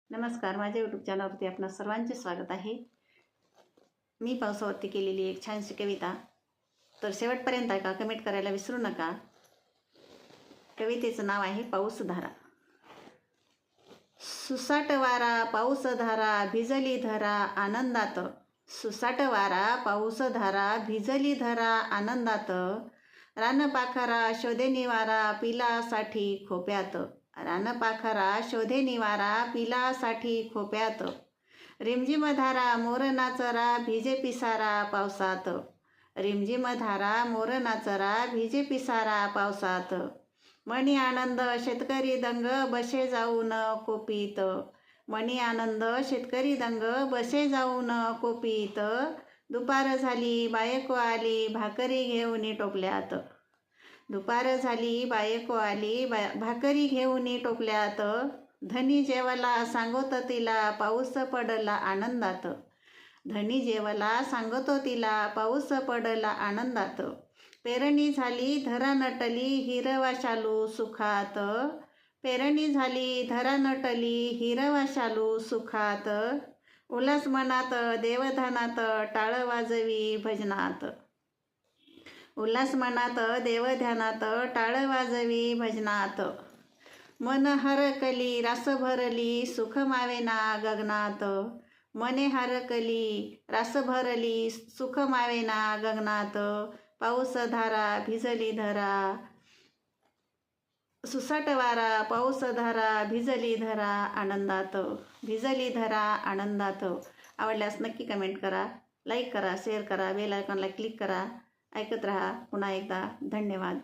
नमस्कार, माझ्या यूट्यूब चॅनलवरती आपणा सर्वांचे स्वागत आहे। मी पावसावरती केलेली एक छानशी कविता, तर शेवटपर्यंत ऐका, कमेंट करायला विसरू नका। कवितेचं नाव आहे पाऊसधारा। सुसाट वारा पाऊसधारा भिजली धरा आनंदात, सुसाट वारा पाऊसधारा भिजली धरा आनंदात, रानपाखरा शोधे निवारा पिलासाठी खोप्यात, रानपाखरा शोधे निवारा पिलासाठी खोप्यात, रिमझिम धारा मोर नाचरा भिजे पिसारा पावसात, रिमझिम धारा मोर नाचरा भिजे पिसारा पावसात, मनी आनंद शेतकरी दंग बसे जाऊन कोपीत, मनी आनंद शेतकरी दंग बसे जाऊन कोपीत, दुपार झाली बायको आली भाकरी घेऊन टोपल्यात, दुपार झाली बायको आली भाकरी घेऊन टोपल्यात, धनी जेवला सांगतो तिला पाऊस पडला आनंदात, धनी जेवला सांगतो तिला पाऊस पडला आनंदात, पेरणी झाली धरा नटली हिरवा शालू सुखात, पेरणी झाली धरा नटली हिरवा शालू सुखात, उल्हास मनात देवधानात टाळ वाजवी भजनात, उल्हास मनात देवध्यानात टाळ वाजवी भजनात, मन हरकली रास भरली सुख मावेना गगनात, मने हरकली रास भरली सुख मावेना गगनात, पाऊस धारा भिजली धरा, सुसाट वारा पाऊस धारा भिजली धरा आनंदात, भिजली धरा आनंदात। आवडल्यास नक्की कमेंट करा, लाईक करा, शेअर करा, बेल आयकॉनला क्लिक करा। ऐकत रहा पुन्हा एकदा। धन्यवाद।